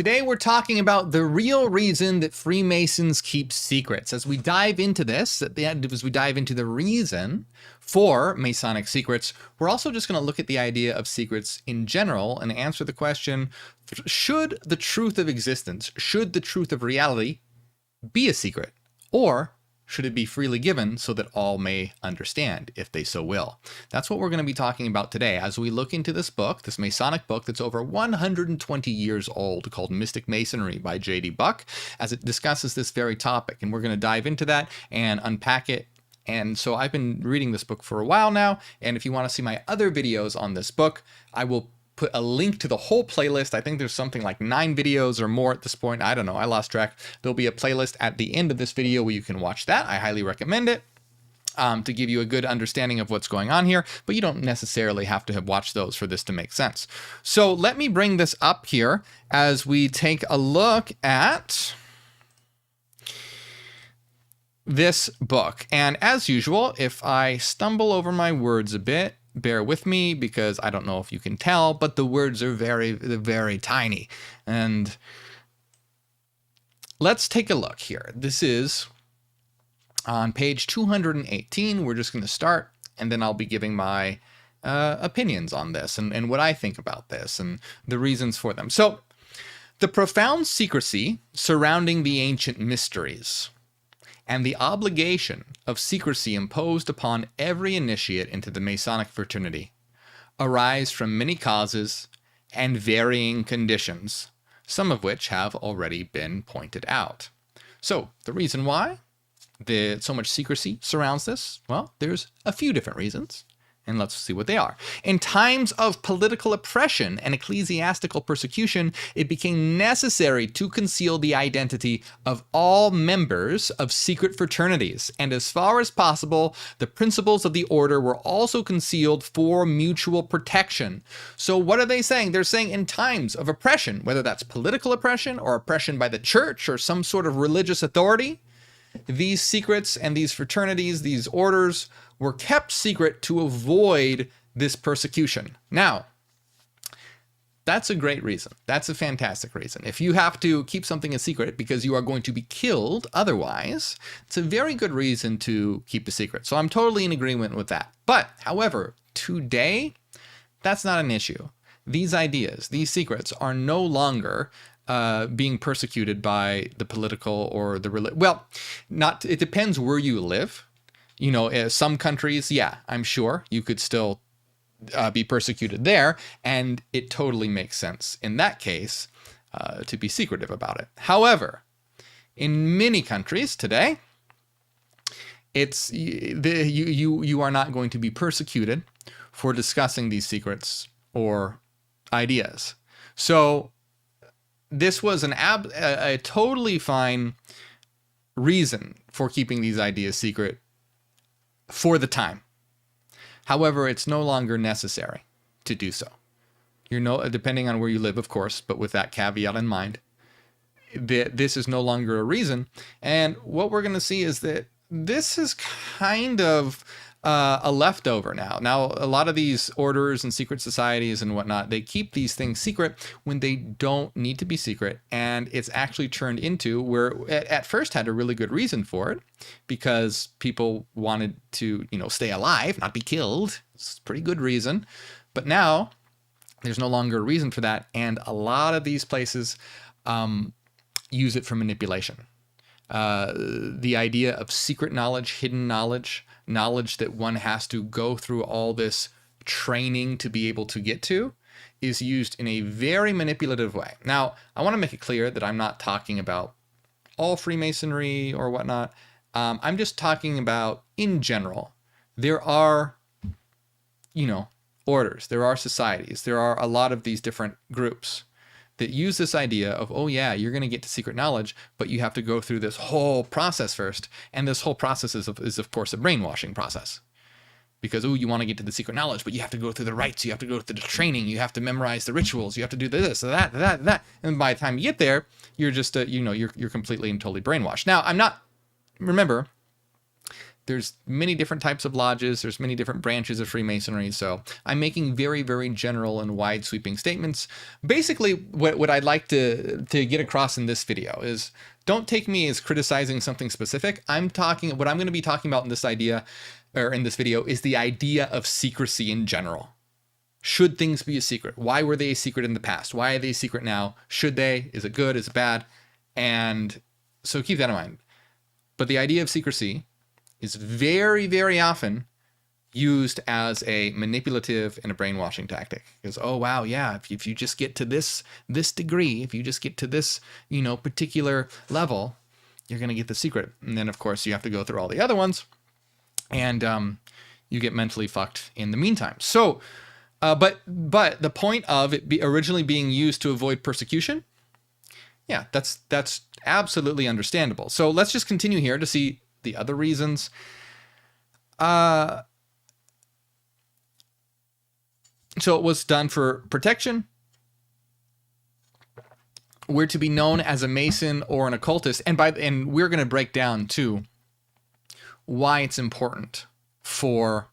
Today we're talking about the real reason that Freemasons keep secrets. As we dive into this, as we dive into the reason for Masonic secrets, we're also just going to look at the idea of secrets in general and answer the question, should the truth of existence, should the truth of reality be a secret? Or should it be freely given so that all may understand, if they so will? That's what we're going to be talking about today as we look into this book, this Masonic book that's over 120 years old, called Mystic Masonry by J.D. Buck, as it discusses this very topic. And we're going to dive into that and unpack it. And so I've been reading this book for a while now, and if you want to see my other videos on this book, I will put a link to the whole playlist. I think there's something like 9 videos or more at this point. I don't know. I lost track. There'll be a playlist at the end of this video where you can watch that. I highly recommend it to give you a good understanding of what's going on here, but you don't necessarily have to have watched those for this to make sense. So let me bring this up here as we take a look at this book. And as usual, if I stumble over my words a bit, bear with me, because I don't know if you can tell, but the words are very tiny. And let's take a look here. This is on page 218. We're just going to start, and then I'll be giving my opinions on this and what I think about this and the reasons for them. So, the profound secrecy surrounding the ancient mysteries and the obligation of secrecy imposed upon every initiate into the Masonic fraternity arise from many causes and varying conditions, some of which have already been pointed out. So, the reason why so much secrecy surrounds this, well, there's a few different reasons. And let's see what they are. In times of political oppression and ecclesiastical persecution, it became necessary to conceal the identity of all members of secret fraternities. And as far as possible, the principles of the order were also concealed for mutual protection. So what are they saying? They're saying in times of oppression, whether that's political oppression or oppression by the church or some sort of religious authority, these secrets and these fraternities, these orders, were kept secret to avoid this persecution. Now, that's a great reason. That's a fantastic reason. If you have to keep something a secret because you are going to be killed otherwise, it's a very good reason to keep a secret. So I'm totally in agreement with that. But, however, today, that's not an issue. These ideas, these secrets, are no longer being persecuted by the political or the religion. Well, it depends where you live. You know, some countries, yeah, I'm sure you could still be persecuted there, and it totally makes sense in that case to be secretive about it. However, in many countries today, you are not going to be persecuted for discussing these secrets or ideas. So this was a totally fine reason for keeping these ideas secret for the time. However, it's no longer necessary to do so. Depending on where you live, of course, but with that caveat in mind, this is no longer a reason. And what we're going to see is that this is kind of a leftover now. Now, a lot of these orders and secret societies and whatnot, they keep these things secret when they don't need to be secret. And it's actually turned into where at first had a really good reason for it because people wanted to, stay alive, not be killed. It's a pretty good reason. But now there's no longer a reason for that. And a lot of these places use it for manipulation. The idea of secret knowledge, hidden knowledge that one has to go through all this training to be able to get to is used in a very manipulative way. Now, I want to make it clear that I'm not talking about all Freemasonry or whatnot. I'm just talking about, in general, there are, orders, there are societies, there are a lot of these different groups that use this idea of, oh yeah, you're going to get to secret knowledge, but you have to go through this whole process first. And this whole process is of course, a brainwashing process. Because, oh, you want to get to the secret knowledge, but you have to go through the rites, you have to go through the training, you have to memorize the rituals, you have to do this, that. And by the time you get there, you're just, you're completely and totally brainwashed. Now, remember, there's many different types of lodges. There's many different branches of Freemasonry. So I'm making very, very general and wide sweeping statements. Basically, what I'd like to get across in this video is, don't take me as criticizing something specific. What I'm going to be talking about in this idea, or in this video, is the idea of secrecy in general. Should things be a secret? Why were they a secret in the past? Why are they a secret now? Should they? Is it good? Is it bad? And so keep that in mind. But the idea of secrecy is very, very often used as a manipulative and a brainwashing tactic. Because, oh, wow, yeah, if you just get to this degree, if you just get to this, particular level, you're going to get the secret. And then, of course, you have to go through all the other ones, and you get mentally fucked in the meantime. So, but the point of it originally being used to avoid persecution, yeah, that's absolutely understandable. So let's just continue here to see the other reasons. So it was done for protection. We're to be known as a Mason or an occultist, and we're going to break down too why it's important for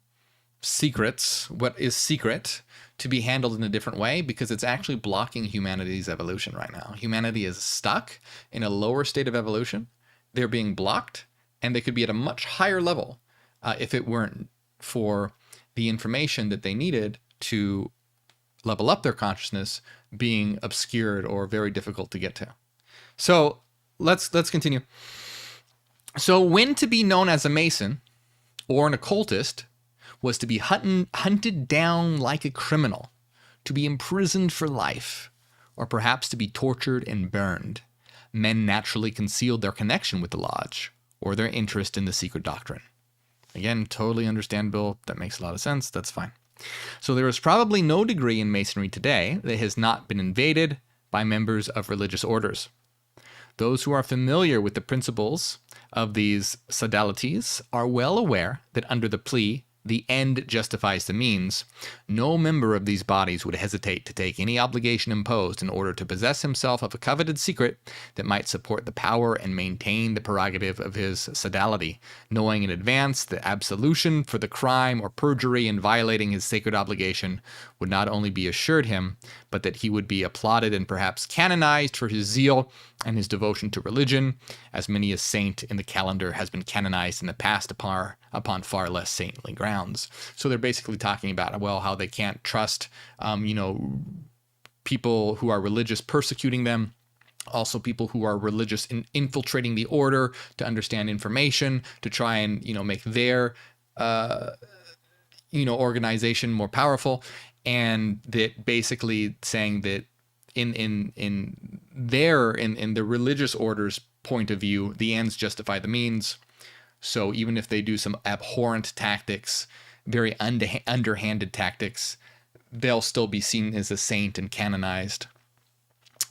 secrets, what is secret, to be handled in a different way, because it's actually blocking humanity's evolution right now. Humanity is stuck in a lower state of evolution. They're being blocked, and they could be at a much higher level if it weren't for the information that they needed to level up their consciousness being obscured or very difficult to get to. So let's continue. So when to be known as a Mason or an occultist was to be hunted down like a criminal, to be imprisoned for life, or perhaps to be tortured and burned. Men naturally concealed their connection with the lodge or their interest in the secret doctrine. Again, totally understandable. That makes a lot of sense. That's fine. So there is probably no degree in Masonry today that has not been invaded by members of religious orders. Those who are familiar with the principles of these sodalities are well aware that under the plea, the end justifies the means, no member of these bodies would hesitate to take any obligation imposed in order to possess himself of a coveted secret that might support the power and maintain the prerogative of his sodality, knowing in advance that absolution for the crime or perjury in violating his sacred obligation would not only be assured him, but that he would be applauded and perhaps canonized for his zeal and his devotion to religion, as many a saint in the calendar has been canonized in the past upon far less saintly grounds. So they're basically talking about, well, how they can't trust, people who are religious persecuting them, also people who are religious infiltrating the order to understand information, to try and, make their, organization more powerful. And that basically saying that in the religious order's point of view, the ends justify the means. So even if they do some abhorrent tactics, very underhanded tactics, they'll still be seen as a saint and canonized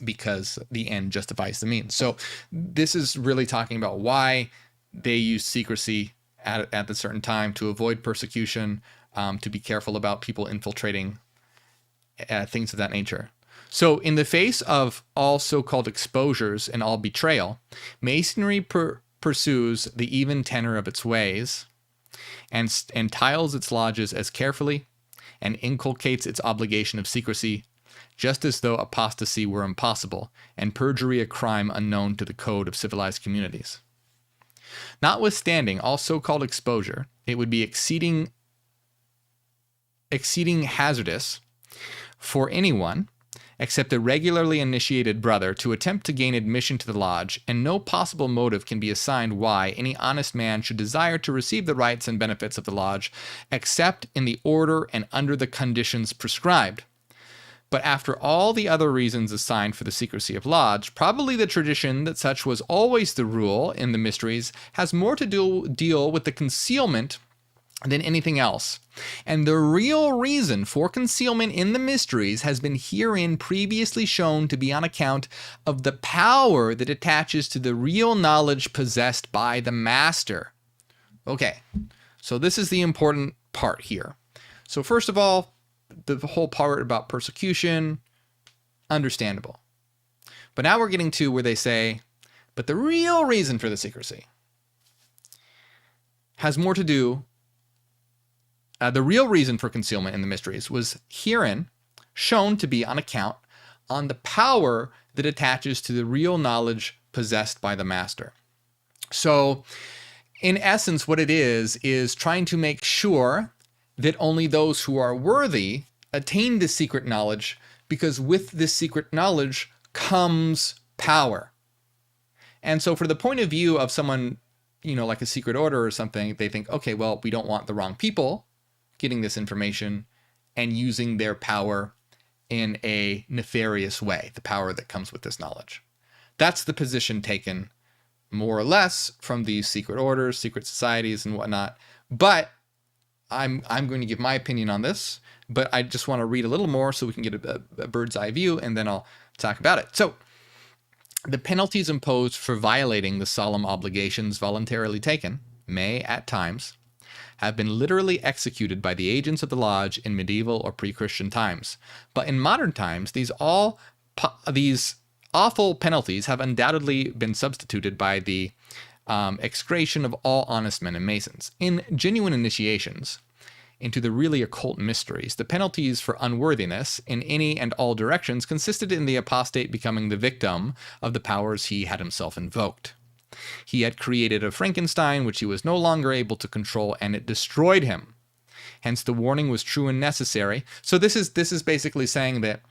because the end justifies the means. So this is really talking about why they use secrecy at a certain time to avoid persecution, to be careful about people infiltrating, things of that nature. So in the face of all so-called exposures and all betrayal, Masonry pursues the even tenor of its ways and tiles its lodges as carefully and inculcates its obligation of secrecy, just as though apostasy were impossible and perjury a crime unknown to the code of civilized communities. Notwithstanding all so-called exposure, it would be exceeding hazardous for anyone except a regularly initiated brother to attempt to gain admission to the lodge, and no possible motive can be assigned why any honest man should desire to receive the rights and benefits of the lodge, except in the order and under the conditions prescribed. But after all the other reasons assigned for the secrecy of lodge, probably the tradition that such was always the rule in the mysteries has more to deal with the concealment than anything else. And the real reason for concealment in the mysteries has been herein previously shown to be on account of the power that attaches to the real knowledge possessed by the master. Okay, so this is the important part here. So first of all, the whole part about persecution, understandable. But now we're getting to where they say, but the real reason for the secrecy has more to do, the real reason for concealment in the mysteries was herein shown to be on account on the power that attaches to the real knowledge possessed by the master. So in essence, what it is trying to make sure that only those who are worthy attain this secret knowledge, because with this secret knowledge comes power. And so for the point of view of someone, like a secret order or something, they think, okay, well, we don't want the wrong people getting this information and using their power in a nefarious way, the power that comes with this knowledge. That's the position taken more or less from these secret orders, secret societies and whatnot. But I'm going to give my opinion on this, but I just want to read a little more so we can get a bird's eye view, and then I'll talk about it. So the penalties imposed for violating the solemn obligations voluntarily taken may, at times, have been literally executed by the agents of the lodge in medieval or pre-Christian times. But in modern times, these awful penalties have undoubtedly been substituted by the execration of all honest men and Masons. In genuine initiations into the really occult mysteries, the penalties for unworthiness in any and all directions consisted in the apostate becoming the victim of the powers he had himself invoked. He had created a Frankenstein which he was no longer able to control, and it destroyed him. Hence the warning was true and necessary. So this is basically saying that,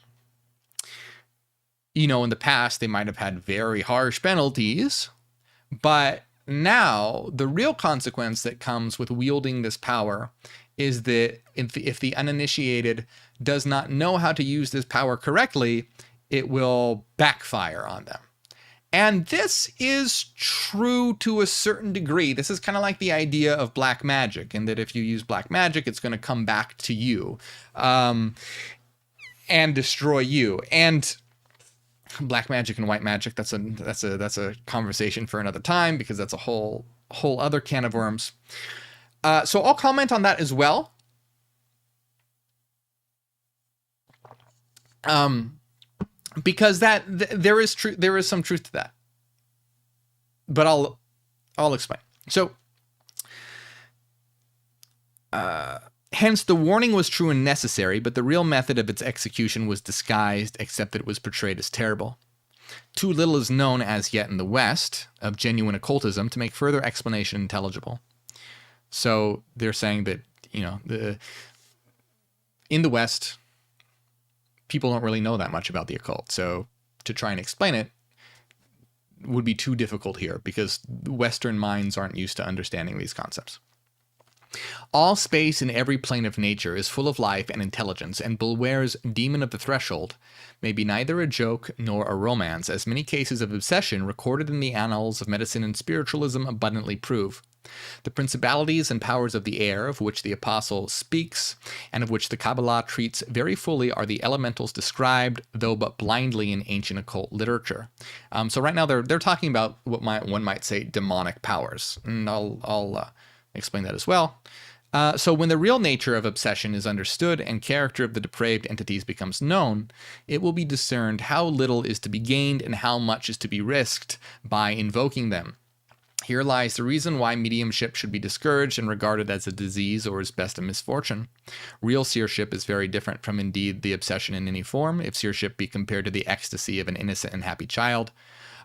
in the past they might have had very harsh penalties, but now the real consequence that comes with wielding this power is that if the uninitiated does not know how to use this power correctly, it will backfire on them. And this is true to a certain degree. This is kind of like the idea of black magic, and that if you use black magic, it's going to come back to you and destroy you. And black magic and white magic, that's a conversation for another time, because that's a whole other can of worms. So I'll comment on that as well. Because there is some truth to that, but I'll explain. So, hence the warning was true and necessary, but the real method of its execution was disguised, except that it was portrayed as terrible. Too little is known as yet in the West of genuine occultism to make further explanation intelligible. So they're saying that in the West, people don't really know that much about the occult. So to try and explain it would be too difficult here, because Western minds aren't used to understanding these concepts. All space in every plane of nature is full of life and intelligence, and Bulwer's Demon of the Threshold may be neither a joke nor a romance, as many cases of obsession recorded in the annals of medicine and spiritualism abundantly prove. The principalities and powers of the air, of which the Apostle speaks, and of which the Kabbalah treats very fully, are the elementals described, though but blindly, in ancient occult literature. So right now they're talking about what one might say demonic powers, and I'll explain that as well. So when the real nature of obsession is understood and character of the depraved entities becomes known, it will be discerned how little is to be gained and how much is to be risked by invoking them. Here lies the reason why mediumship should be discouraged and regarded as a disease, or as best a misfortune. Real seership is very different from indeed the obsession in any form. If seership be compared to the ecstasy of an innocent and happy child,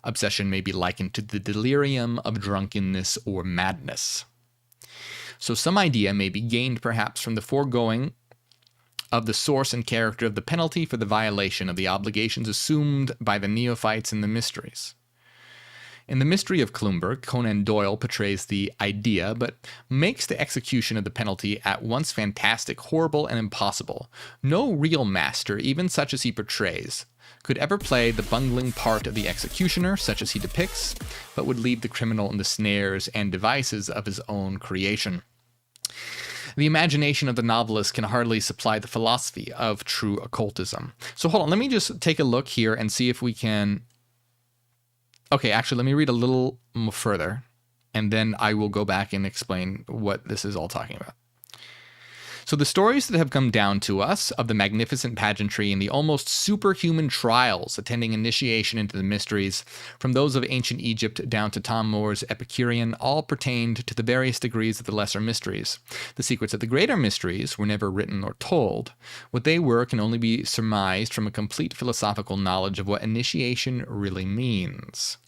obsession may be likened to the delirium of drunkenness or madness. So some idea may be gained perhaps from the foregoing of the source and character of the penalty for the violation of the obligations assumed by the neophytes in the mysteries. In The Mystery of Klumberg, Conan Doyle portrays the idea, but makes the execution of the penalty at once fantastic, horrible, and impossible. No real master, even such as he portrays, could ever play the bungling part of the executioner, such as he depicts, but would leave the criminal in the snares and devices of his own creation. The imagination of the novelist can hardly supply the philosophy of true occultism. So hold on, let me just take a look here and see if we can... Okay, actually, let me read a little further, and then I will go back and explain what this is all talking about. So the stories that have come down to us of the magnificent pageantry and the almost superhuman trials attending initiation into the mysteries, from those of ancient Egypt down to Tom Moore's Epicurean, all pertained to the various degrees of the lesser mysteries. The secrets of the greater mysteries were never written or told. What they were can only be surmised from a complete philosophical knowledge of what initiation really means,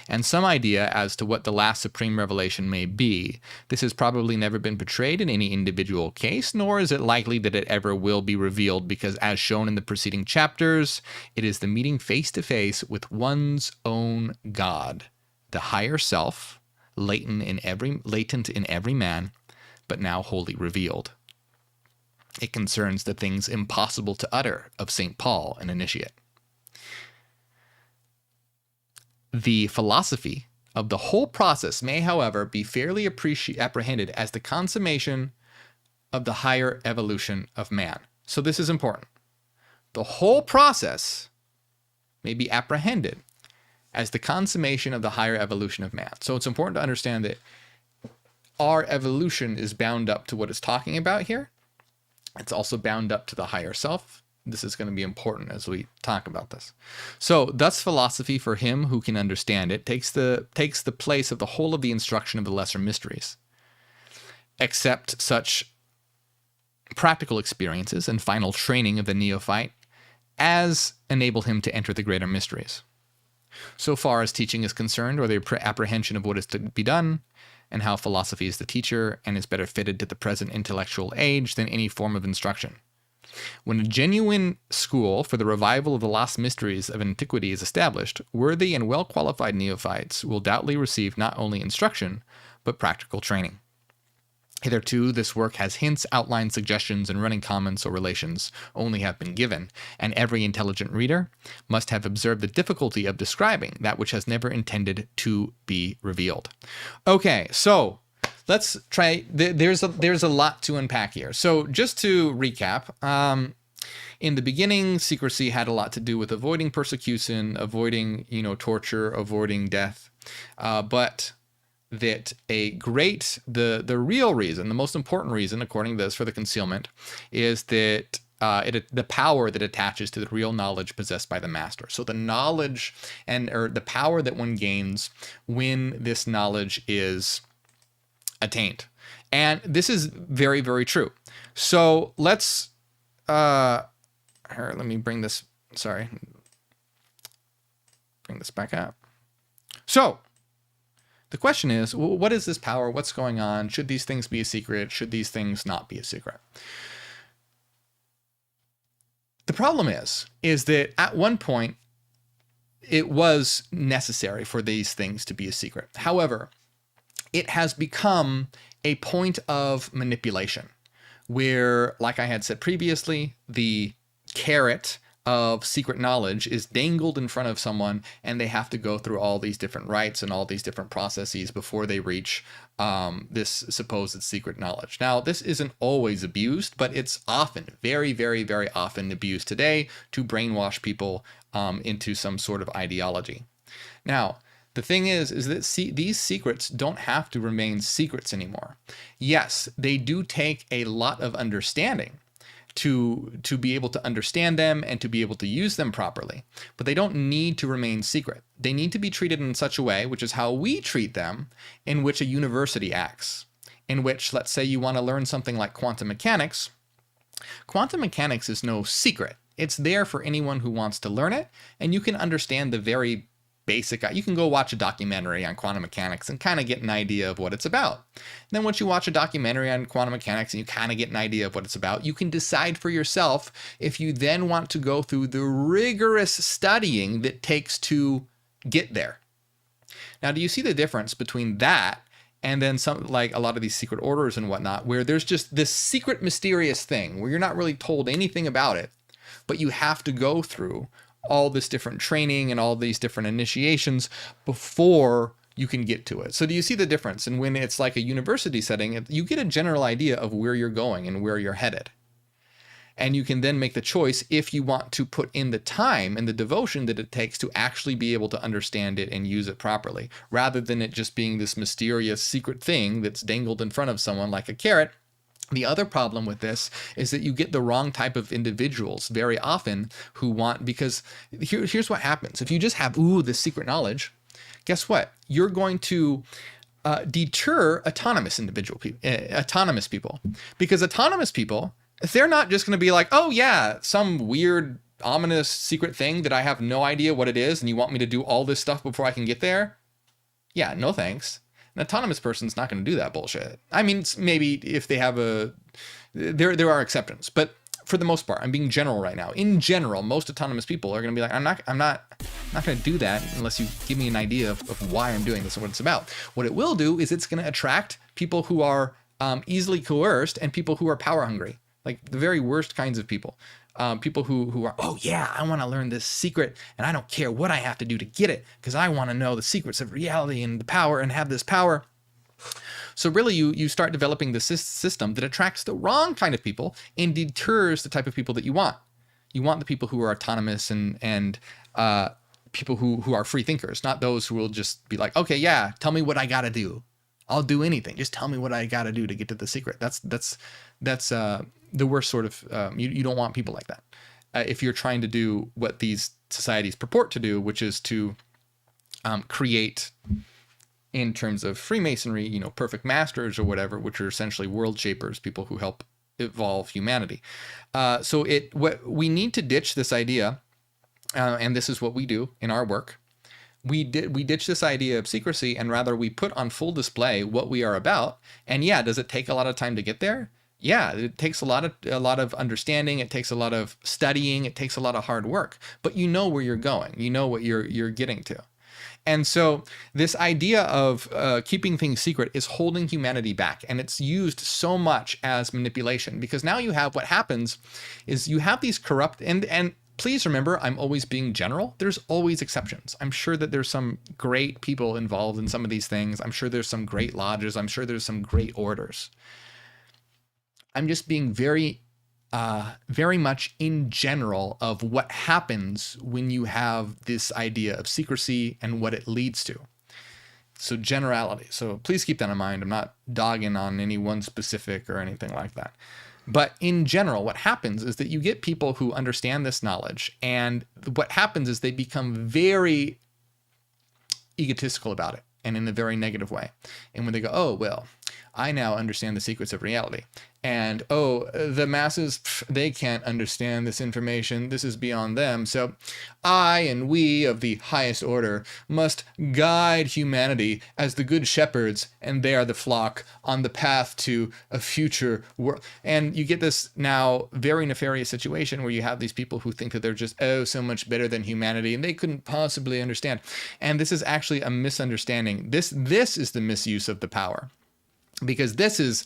and some idea as to what the last supreme revelation may be. This has probably never been portrayed in any individual case, nor is it likely that it ever will be revealed, because as shown in the preceding chapters, it is the meeting face to face with one's own God, the higher self, latent in every man, but now wholly revealed. It concerns the things impossible to utter of St. Paul, an initiate. The philosophy of the whole process may, however, be fairly apprehended as the consummation of the higher evolution of man. So this is important. The whole process may be apprehended as the consummation of the higher evolution of man. So it's important to understand that our evolution is bound up to what it's talking about here. It's also bound up to the higher self. This is going to be important as we talk about this. So, thus philosophy, for him who can understand it, takes the place of the whole of the instruction of the lesser mysteries, except such practical experiences and final training of the neophyte as enable him to enter the greater mysteries. So far as teaching is concerned, or the apprehension of what is to be done, and how philosophy is the teacher and is better fitted to the present intellectual age than any form of instruction. When a genuine school for the revival of the lost mysteries of antiquity is established, worthy and well-qualified neophytes will doubtless receive not only instruction, but practical training. Hitherto, this work has hints, outlines, suggestions, and running comments or relations only have been given, and every intelligent reader must have observed the difficulty of describing that which has never intended to be revealed. Okay, so let's try. There's a lot to unpack here. So just to recap, in the beginning, secrecy had a lot to do with avoiding persecution, avoiding torture, avoiding death, but that the real reason, the most important reason, according to this, for the concealment is that the power that attaches to the real knowledge possessed by the master. So the knowledge or the power that one gains when this knowledge is attained. And this is very, very true. So let's, let me bring this back up. So the question is, well, what is this power? What's going on? Should these things be a secret? Should these things not be a secret? The problem is that at one point, it was necessary for these things to be a secret. However, it has become a point of manipulation where, like I had said previously, the carrot of secret knowledge is dangled in front of someone, and they have to go through all these different rites and all these different processes before they reach this supposed secret knowledge. Now, this isn't always abused, but it's often, very, very, very often abused today to brainwash people into some sort of ideology. Now, the thing is that these secrets don't have to remain secrets anymore. Yes, they do take a lot of understanding to be able to understand them and to be able to use them properly. But they don't need to remain secret. They need to be treated in such a way, which is how we treat them, in which a university acts. In which, let's say you want to learn something like quantum mechanics. Quantum mechanics is no secret. It's there for anyone who wants to learn it, and you can understand the very basic. You can go watch a documentary on quantum mechanics and kind of get an idea of what it's about. Then once you watch a documentary on quantum mechanics and you kind of get an idea of what it's about, you can decide for yourself if you then want to go through the rigorous studying that takes to get there. Now, do you see the difference between that and then some, like a lot of these secret orders and whatnot, where there's just this secret mysterious thing where you're not really told anything about it, but you have to go through all this different training and all these different initiations before you can get to it. So do you see the difference? And when it's like a university setting, you get a general idea of where you're going and where you're headed. And you can then make the choice if you want to put in the time and the devotion that it takes to actually be able to understand it and use it properly, rather than it just being this mysterious secret thing that's dangled in front of someone like a carrot The other problem with this is that you get the wrong type of individuals very often who want, because here's what happens. If you just have, this secret knowledge, guess what? You're going to deter autonomous people, because autonomous people, they're not just going to be like, oh yeah, some weird, ominous secret thing that I have no idea what it is, and you want me to do all this stuff before I can get there? Yeah, no thanks. An autonomous person's not going to do that bullshit. I mean, maybe if they have there are exceptions, but for the most part, I'm being general right now. In general, most autonomous people are going to be like, I'm not going to do that unless you give me an idea of why I'm doing this and what it's about. What it will do is it's going to attract people who are easily coerced and people who are power hungry, like the very worst kinds of people. People who are, oh yeah, I want to learn this secret and I don't care what I have to do to get it because I want to know the secrets of reality and the power and have this power. So really you start developing the system that attracts the wrong kind of people and deters the type of people that you want. You want the people who are autonomous and people who are free thinkers, not those who will just be like, okay, yeah, tell me what I got to do. I'll do anything. Just tell me what I got to do to get to the secret. That's the worst sort of, you don't want people like that. If you're trying to do what these societies purport to do, which is to create, in terms of Freemasonry, perfect masters or whatever, which are essentially world shapers, people who help evolve humanity. So what we need to ditch this idea, and this is what we do in our work. We ditch this idea of secrecy, and rather we put on full display what we are about. And yeah, does it take a lot of time to get there? Yeah, it takes a lot of understanding. It takes a lot of studying. It takes a lot of hard work. But you know where you're going. You know what you're getting to. And so this idea of keeping things secret is holding humanity back. And it's used so much as manipulation, because now what happens is you have these corrupt, and please remember, I'm always being general. There's always exceptions. I'm sure that there's some great people involved in some of these things. I'm sure there's some great lodges. I'm sure there's some great orders. I'm just being very much in general of what happens when you have this idea of secrecy and what it leads to. So generality. So please keep that in mind. I'm not dogging on any one specific or anything like that. But in general, what happens is that you get people who understand this knowledge, and what happens is they become very egotistical about it, and in a very negative way. And when they go, oh, well, I now understand the secrets of reality. And, oh, the masses, they can't understand this information. This is beyond them. So I and we of the highest order must guide humanity as the good shepherds, and they are the flock on the path to a future world. And you get this now very nefarious situation where you have these people who think that they're just, so much better than humanity, and they couldn't possibly understand. And this is actually a misunderstanding. This is the misuse of the power. Because this is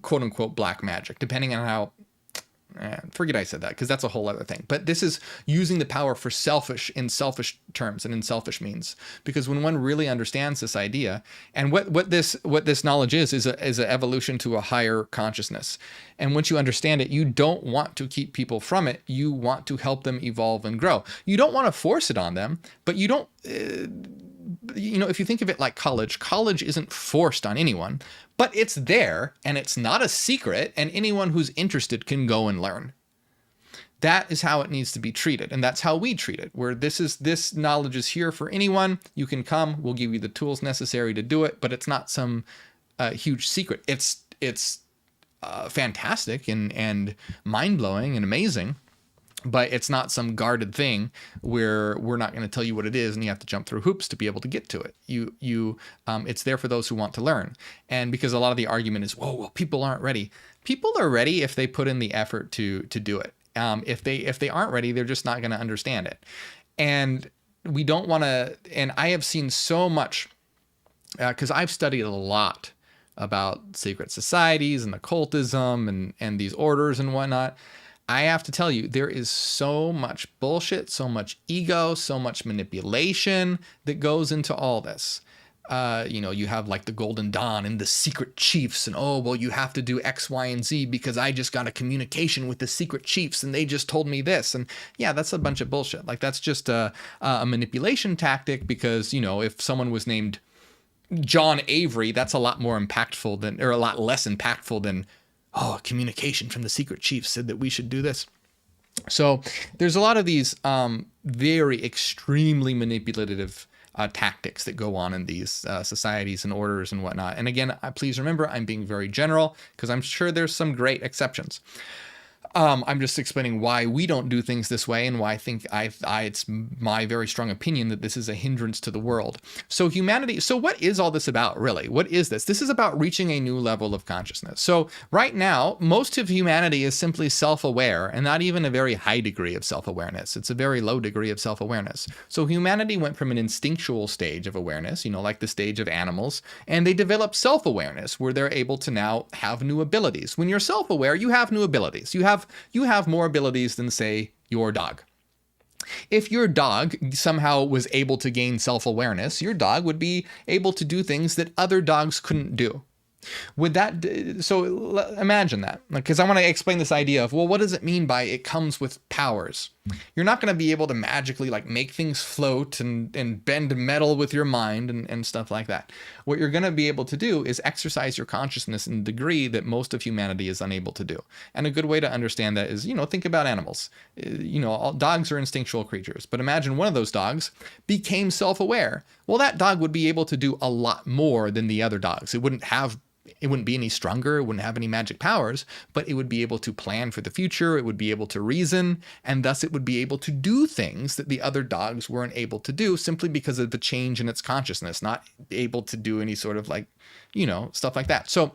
quote unquote black magic, depending on how, forget I said that, because that's a whole other thing. But this is using the power for selfish terms and in selfish means. Because when one really understands this idea, and what this knowledge is an evolution to a higher consciousness. And once you understand it, you don't want to keep people from it. You want to help them evolve and grow. You don't want to force it on them, but you don't, if you think of it like college isn't forced on anyone, but it's there and it's not a secret, and anyone who's interested can go and learn. That is how it needs to be treated. And that's how we treat it, where this knowledge is here for anyone. You can come, we'll give you the tools necessary to do it, but it's not some huge secret. It's fantastic and mind-blowing and amazing. But it's not some guarded thing where we're not going to tell you what it is and you have to jump through hoops to be able to get to it. It's there for those who want to learn. And because a lot of the argument is, well, people aren't ready. People are ready if they put in the effort to do it. If they aren't ready, they're just not going to understand it. And we don't want to, and I have seen so much, because I've studied a lot about secret societies and occultism and these orders and whatnot. I have to tell you, there is so much bullshit, so much ego, so much manipulation that goes into all this. You have like the Golden Dawn and the secret chiefs, and you have to do X, Y, and Z because I just got a communication with the secret chiefs and they just told me this. And yeah, that's a bunch of bullshit. Like that's just a manipulation tactic, because, if someone was named John Avery, that's a lot more impactful or a lot less impactful than, oh, communication from the secret chief said that we should do this. So there's a lot of these very extremely manipulative tactics that go on in these societies and orders and whatnot. And again, please remember, I'm being very general because I'm sure there's some great exceptions. I'm just explaining why we don't do things this way and why I think it's my very strong opinion that this is a hindrance to the world. So humanity, so what is all this about really? What is this? This is about reaching a new level of consciousness. So right now, most of humanity is simply self-aware and not even a very high degree of self-awareness. It's a very low degree of self-awareness. So humanity went from an instinctual stage of awareness, like the stage of animals, and they developed self-awareness where they're able to now have new abilities. When you're self-aware, you have new abilities. You have more abilities than, say, your dog. If your dog somehow was able to gain self-awareness, your dog would be able to do things that other dogs couldn't do. So imagine that, because I want to explain this idea of, well, what does it mean by it comes with powers? You're not going to be able to magically make things float and bend metal with your mind and stuff like that. What you're going to be able to do is exercise your consciousness in a degree that most of humanity is unable to do. And a good way to understand that is, think about animals. All dogs are instinctual creatures, but imagine one of those dogs became self-aware. Well, that dog would be able to do a lot more than the other dogs. It wouldn't be any stronger, it wouldn't have any magic powers, but it would be able to plan for the future, it would be able to reason, and thus it would be able to do things that the other dogs weren't able to do simply because of the change in its consciousness, not able to do any sort of stuff like that. So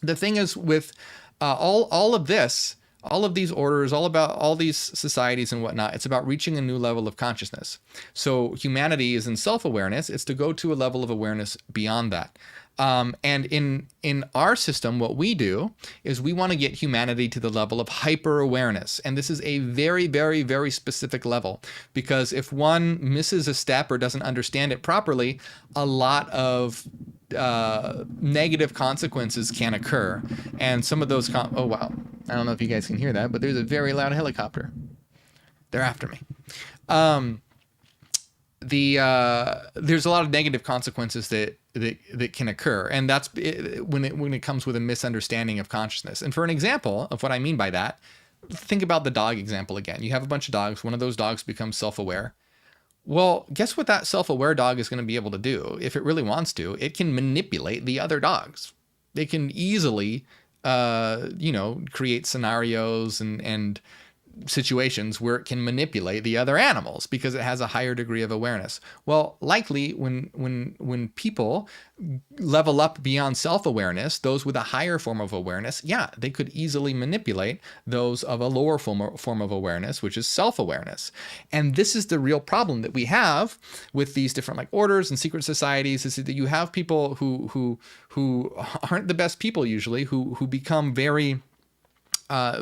the thing is with all of this, all of these orders, all these societies and whatnot, it's about reaching a new level of consciousness. So humanity is in self-awareness, it's to go to a level of awareness beyond that. And in our system, what we do is we want to get humanity to the level of hyper-awareness. And this is a very, very, very specific level, because if one misses a step or doesn't understand it properly, a lot of negative consequences can occur. And some of those, oh wow, I don't know if you guys can hear that, but there's a very loud helicopter. They're after me. There's a lot of negative consequences that can occur, and that's when it comes with a misunderstanding of consciousness. And for an example of what I mean by that, think about the dog example again. You have a bunch of dogs. One of those dogs becomes self-aware. Well, guess what that self-aware dog is going to be able to do? If it really wants to, it can manipulate the other dogs. They can easily, create scenarios and situations where it can manipulate the other animals because it has a higher degree of awareness. Well, likely when people level up beyond self-awareness, those with a higher form of awareness, they could easily manipulate those of a lower form of awareness, which is self-awareness. And this is the real problem that we have with these different orders and secret societies, is that you have people who aren't the best people usually, who become very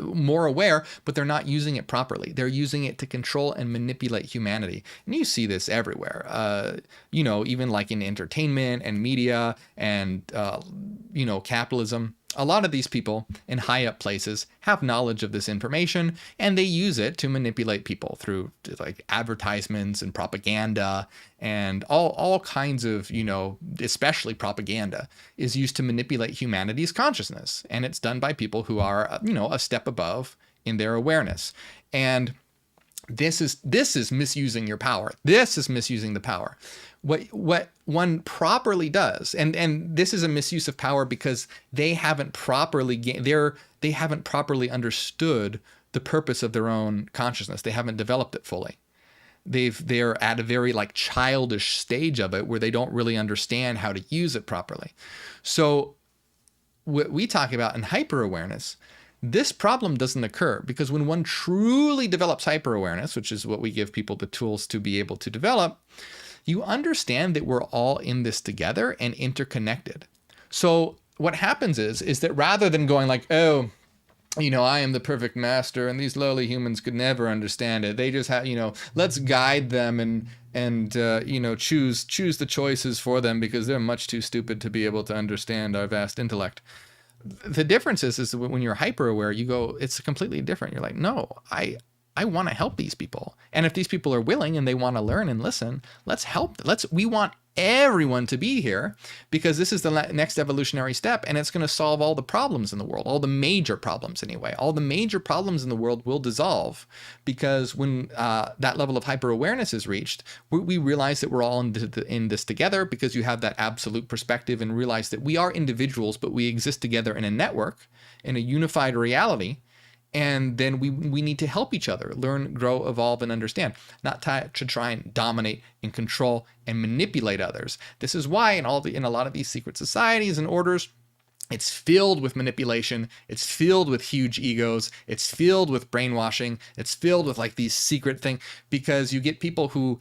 more aware, but they're not using it properly. They're using it to control and manipulate humanity. And you see this everywhere, even in entertainment and media and, capitalism. A lot of these people in high up places have knowledge of this information, and they use it to manipulate people through advertisements and propaganda, and all kinds of, especially propaganda is used to manipulate humanity's consciousness. And it's done by people who are, a step above in their awareness. And this is misusing your power. This is misusing the power. What one properly does, and this is a misuse of power because they haven't properly understood the purpose of their own consciousness. They haven't developed it fully. They're at a very childish stage of it where they don't really understand how to use it properly. So what we talk about in hyper-awareness, this problem doesn't occur because when one truly develops hyper-awareness, which is what we give people the tools to be able to develop, you understand that we're all in this together and interconnected. So what happens is that rather than going I am the perfect master and these lowly humans could never understand it, they just have, let's guide them and choose the choices for them because they're much too stupid to be able to understand our vast intellect. The difference is that when you're hyper aware, you go, it's completely different. You're like, no, I I want to help these people. And if these people are willing and they want to learn and listen, let's help. We want everyone to be here, because this is the next evolutionary step, and it's going to solve all the problems in the world, all the major problems anyway. All the major problems in the world will dissolve, because when that level of hyper awareness is reached, we realize that we're all in this together, because you have that absolute perspective and realize that we are individuals, but we exist together in a network, in a unified reality. And then we need to help each other learn, grow, evolve, and understand, not to try and dominate and control and manipulate others. This is why in a lot of these secret societies and orders, it's filled with manipulation. It's filled with huge egos. It's filled with brainwashing. It's filled with like these secret things, because you get people who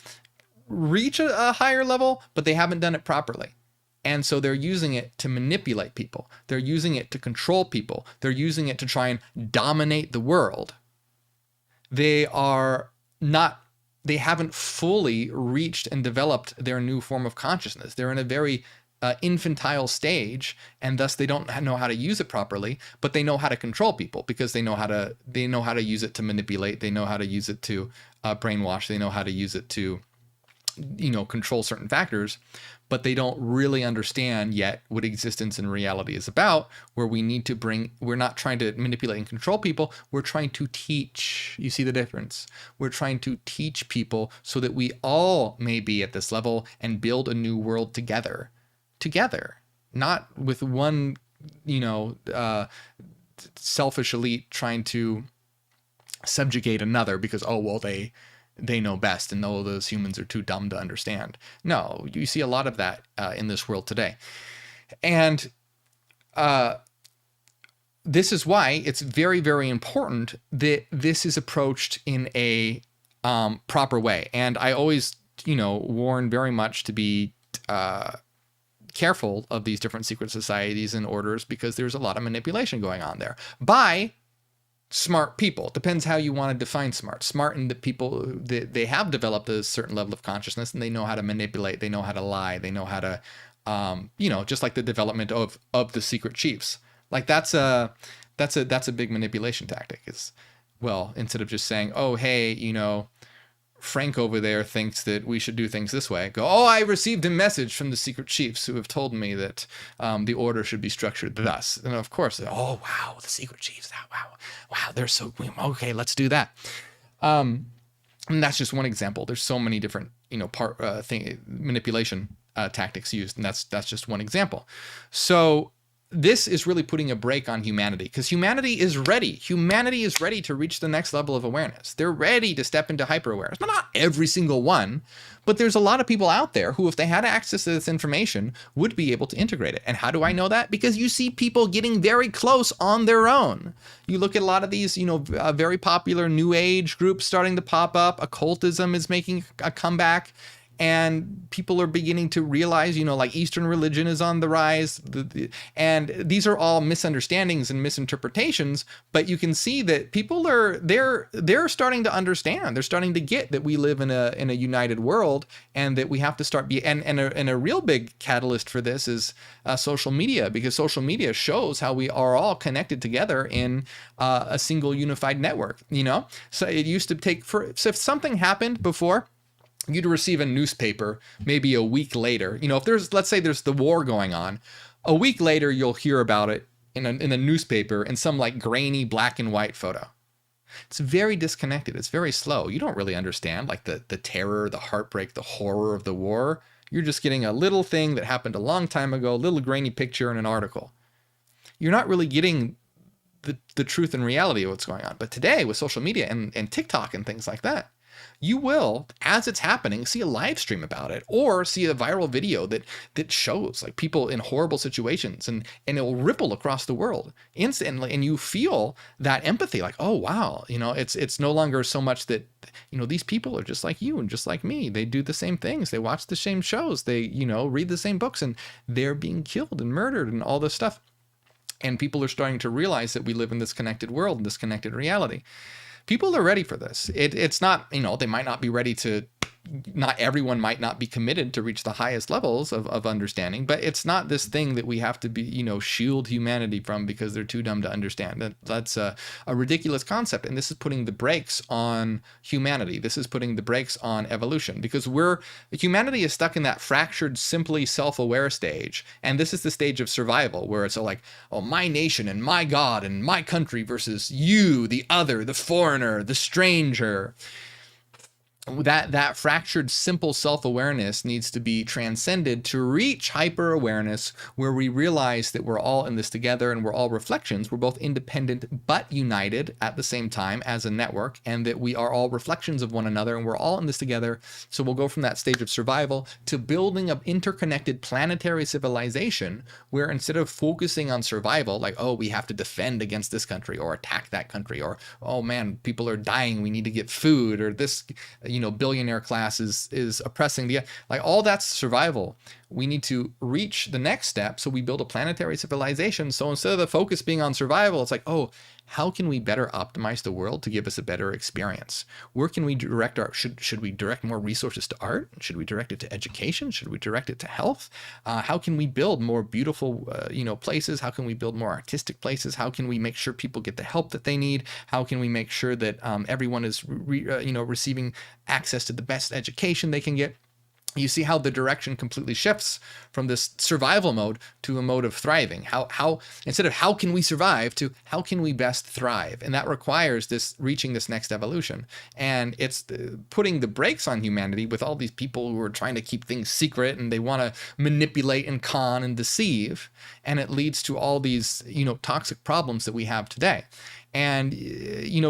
reach a higher level, but they haven't done it properly. And so they're using it to manipulate people. They're using it to control people. They're using it to try and dominate the world. They haven't fully reached and developed their new form of consciousness. They're in a very infantile stage, and thus they don't know how to use it properly, but they know how to control people, because they know how to use it to manipulate. They know how to use it to brainwash. They know how to use it to control certain factors, but they don't really understand yet what existence and reality is about, where we're not trying to manipulate and control people. We're trying to teach. You see the difference? We're trying to teach people so that we all may be at this level and build a new world together, not with one, selfish elite trying to subjugate another because, they know best, and those humans are too dumb to understand. No, you see a lot of that in this world today. And this is why it's very, very important that this is approached in a proper way. And I always, warn very much to be careful of these different secret societies and orders, because there's a lot of manipulation going on there by smart people. Depends how you want to define smart. Smart in the people that they have developed a certain level of consciousness, and they know how to manipulate. They know how to lie. They know how to, just like the development of the secret chiefs. Like that's a big manipulation tactic. Instead of just saying, oh, hey, Frank over there thinks that we should do things this way. Go, oh, I received a message from the secret chiefs who have told me that the order should be structured thus. And of course, oh, wow, the secret chiefs. Wow, they're so, okay, let's do that. And that's just one example. There's so many different, manipulation tactics used, and that's just one example. So this is really putting a brake on humanity, because humanity is ready. Humanity is ready to reach the next level of awareness. They're ready to step into hyper-awareness. But not every single one, but there's a lot of people out there who, if they had access to this information, would be able to integrate it. And how do I know that? Because you see people getting very close on their own. You look at a lot of these, very popular New Age groups starting to pop up. Occultism is making a comeback. And people are beginning to realize, like Eastern religion is on the rise. And these are all misunderstandings and misinterpretations. But you can see that people they're starting to understand. They're starting to get that we live in a united world, and that we have to start and a real big catalyst for this is social media, because social media shows how we are all connected together in a single unified network. So it used to take so if something happened before, you'd receive a newspaper maybe a week later. If let's say there's the war going on, a week later you'll hear about it in a newspaper in some like grainy black and white photo. It's very disconnected. It's very slow. You don't really understand like the terror, the heartbreak, the horror of the war. You're just getting a little thing that happened a long time ago, a little grainy picture in an article. You're not really getting the truth and reality of what's going on. But today with social media and TikTok and things like that, you will, as it's happening, see a live stream about it, or see a viral video that shows like people in horrible situations, and it will ripple across the world instantly, and you feel that empathy, like, oh wow, it's no longer so much that these people are just like you and just like me. They do the same things, they watch the same shows, they read the same books, and they're being killed and murdered and all this stuff. And people are starting to realize that we live in this connected world, this connected reality. People are ready for this. It's not, they might not be ready to, not everyone might not be committed to reach the highest levels of understanding, but it's not this thing that we have to be, shield humanity from because they're too dumb to understand. That's a ridiculous concept. And this is putting the brakes on humanity. This is putting the brakes on evolution, because humanity is stuck in that fractured, simply self-aware stage. And this is the stage of survival where it's like, oh, my nation and my God and my country versus you, the other, the foreigner, the stranger. That fractured, simple self-awareness needs to be transcended to reach hyper-awareness, where we realize that we're all in this together and we're all reflections. We're both independent but united at the same time as a network, and that we are all reflections of one another and we're all in this together. So we'll go from that stage of survival to building an interconnected planetary civilization, where instead of focusing on survival, like, oh, we have to defend against this country or attack that country, or, oh man, people are dying, we need to get food, or this, billionaire class is oppressing like all that's survival. We need to reach the next step. So we build a planetary civilization. So instead of the focus being on survival, it's like, oh, how can we better optimize the world to give us a better experience? Where can we direct should we direct more resources to art? Should we direct it to education? Should we direct it to health? How can we build more beautiful, places? How can we build more artistic places? How can we make sure people get the help that they need? How can we make sure that everyone is, receiving access to the best education they can get? You see how the direction completely shifts from this survival mode to a mode of thriving. How instead of how can we survive to how can we best thrive? And that requires reaching this next evolution. And it's putting the brakes on humanity with all these people who are trying to keep things secret, and they want to manipulate and con and deceive. And it leads to all these, toxic problems that we have today. And,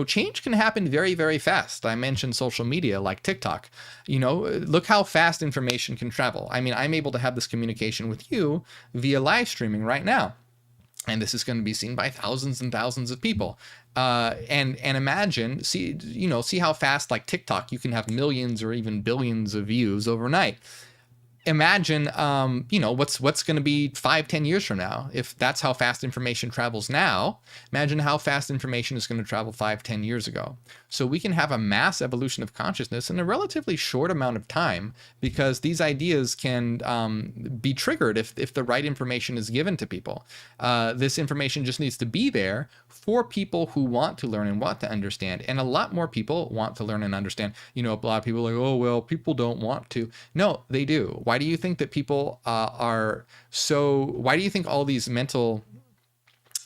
change can happen very, very fast. I mentioned social media like TikTok. Look how fast information can travel. I mean, I'm able to have this communication with you via live streaming right now. And this is going to be seen by thousands and thousands of people. And imagine, see how fast, like TikTok, you can have millions or even billions of views overnight. Imagine, what's going to be 5-10 years from now. If that's how fast information travels now, imagine how fast information is going to travel 5-10 years ago. So we can have a mass evolution of consciousness in a relatively short amount of time, because these ideas can be triggered if the right information is given to people. This information just needs to be there for people who want to learn and want to understand. And a lot more people want to learn and understand. A lot of people are like, oh, well, people don't want to. No, they do. Why do you think that people why do you think all these mental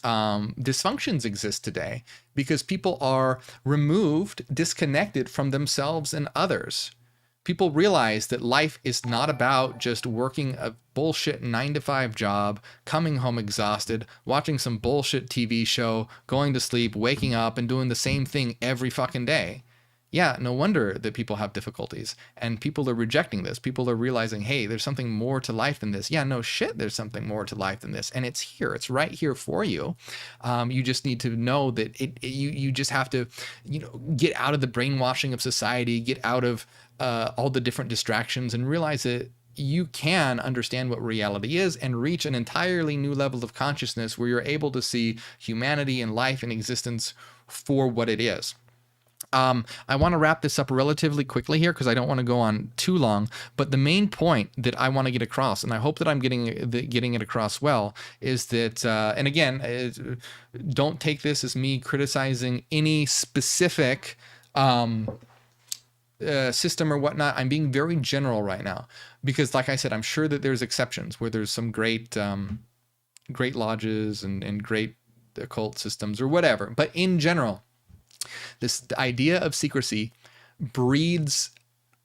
dysfunctions exist today? Because people are removed, disconnected from themselves and others. People realize that life is not about just working a bullshit 9-to-5 job, coming home exhausted, watching some bullshit TV show, going to sleep, waking up, and doing the same thing every fucking day. Yeah, no wonder that people have difficulties, and people are rejecting this. People are realizing, hey, there's something more to life than this. Yeah, no shit, there's something more to life than this, and it's here. It's right here for you. You just need to know that you just have to, get out of the brainwashing of society, get out of all the different distractions, and realize that you can understand what reality is and reach an entirely new level of consciousness where you're able to see humanity and life and existence for what it is. I want to wrap this up relatively quickly here because I don't want to go on too long. But the main point that I want to get across, and I hope that I'm getting it across well, is that, and again, don't take this as me criticizing any specific system or whatnot. I'm being very general right now because, like I said, I'm sure that there's exceptions where there's some great lodges and great occult systems or whatever. But in general, this idea of secrecy breeds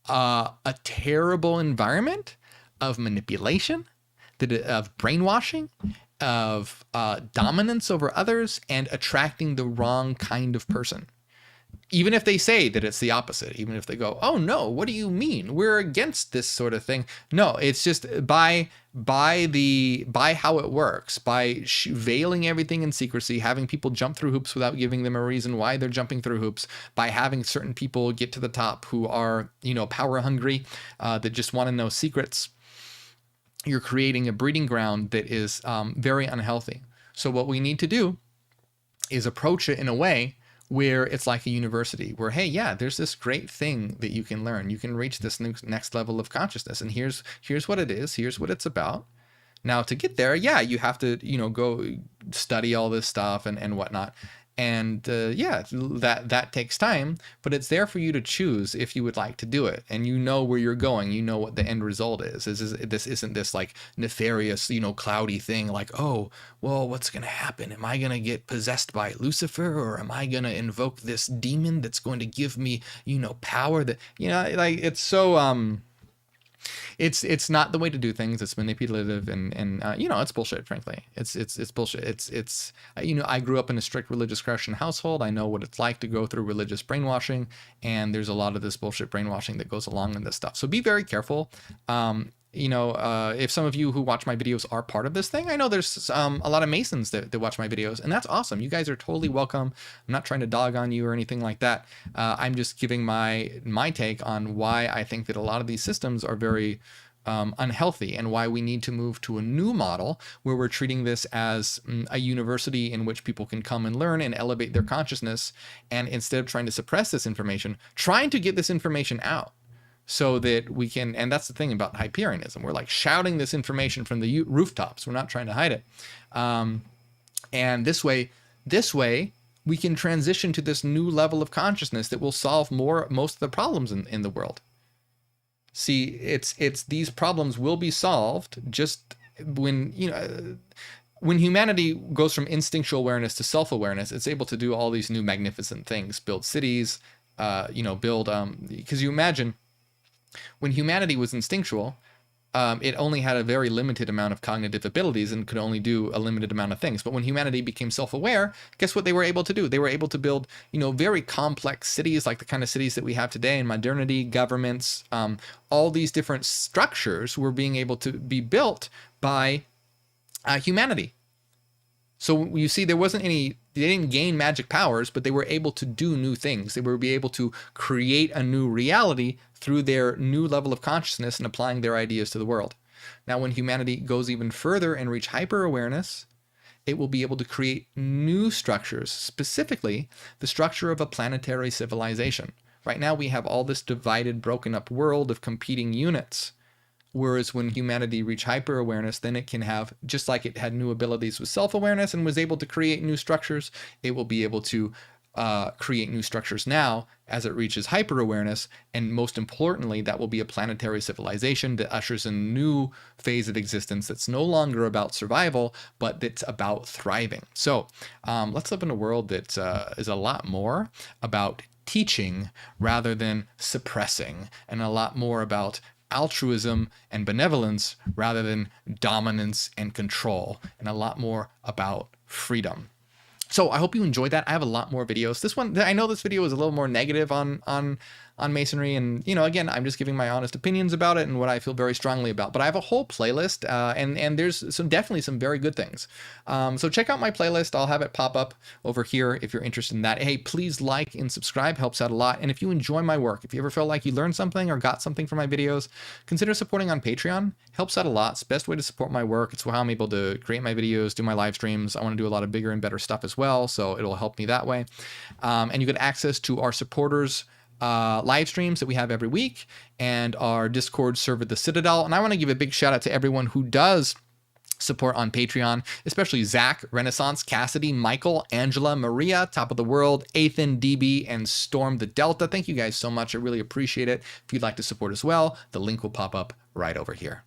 a terrible environment of manipulation, of brainwashing, of dominance over others, and attracting the wrong kind of person. Even if they say that it's the opposite, even if they go, oh no, what do you mean? We're against this sort of thing. No, it's just by how it works, by veiling everything in secrecy, having people jump through hoops without giving them a reason why they're jumping through hoops, by having certain people get to the top who are, power hungry, that just want to know secrets. You're creating a breeding ground that is very unhealthy. So what we need to do is approach it in a way where it's like a university where, hey, yeah, there's this great thing that you can learn. You can reach this next level of consciousness. And here's what it is. Here's what it's about. Now, to get there, yeah, you have to, go study all this stuff and whatnot. And yeah, that takes time, but it's there for you to choose if you would like to do it. And you know where you're going. You know what the end result is. This isn't this like nefarious, cloudy thing like, oh, well, what's going to happen? Am I going to get possessed by Lucifer, or am I going to invoke this demon that's going to give me, power that, like it's so, it's not the way to do things. It's manipulative and it's bullshit, frankly. It's bullshit. It's I grew up in a strict religious Christian household. I know what it's like to go through religious brainwashing, and there's a lot of this bullshit brainwashing that goes along in this stuff. So be very careful. If some of you who watch my videos are part of this thing, I know there's a lot of Masons that watch my videos, and that's awesome. You guys are totally welcome. I'm not trying to dog on you or anything like that. I'm just giving my take on why I think that a lot of these systems are very unhealthy, and why we need to move to a new model where we're treating this as a university in which people can come and learn and elevate their consciousness, and instead of trying to suppress this information, trying to get this information out. So that we can, and that's the thing about Hyperianism, we're like shouting this information from the rooftops. We're not trying to hide it. And this way, we can transition to this new level of consciousness that will solve most of the problems in the world. See, it's these problems will be solved just when, when humanity goes from instinctual awareness to self-awareness. It's able to do all these new magnificent things, build cities, because you imagine, when humanity was instinctual, it only had a very limited amount of cognitive abilities and could only do a limited amount of things. But when humanity became self-aware, guess what they were able to do? They were able to build, very complex cities, like the kind of cities that we have today in modernity, governments, all these different structures were being able to be built by humanity. So you see, they didn't gain magic powers, but they were able to do new things. They were able to create a new reality through their new level of consciousness and applying their ideas to the world. Now, when humanity goes even further and reach hyper-awareness, it will be able to create new structures, specifically the structure of a planetary civilization. Right now, we have all this divided, broken up world of competing units. Whereas when humanity reached hyper-awareness, then it can have, just like it had new abilities with self-awareness and was able to create new structures, it will be able to create new structures now as it reaches hyper-awareness. And most importantly, that will be a planetary civilization that ushers in a new phase of existence that's no longer about survival, but that's about thriving. So let's live in a world that is a lot more about teaching rather than suppressing, and a lot more about altruism and benevolence rather than dominance and control, and a lot more about freedom. So I hope you enjoyed that. I have a lot more videos. This one, I know this video is a little more negative on Masonry, and again, I'm just giving my honest opinions about it and what I feel very strongly about. But I have a whole playlist, and there's definitely some very good things. So check out my playlist. I'll have it pop up over here if you're interested in that. Hey, please like and subscribe, helps out a lot. And if you enjoy my work, if you ever feel like you learned something or got something from my videos, consider supporting on Patreon. Helps out a lot. It's the best way to support my work. It's how I'm able to create my videos, do my live streams. I want to do a lot of bigger and better stuff as well, so it'll help me that way. And you get access to our supporters live streams that we have every week, and our Discord server, the Citadel. And I want to give a big shout out to everyone who does support on Patreon, especially Zach, Renaissance, Cassidy, Michael, Angela, Maria, Top of the World, Athan, DB, and Storm the Delta. Thank you guys so much. I really appreciate it. If you'd like to support as well, the link will pop up right over here.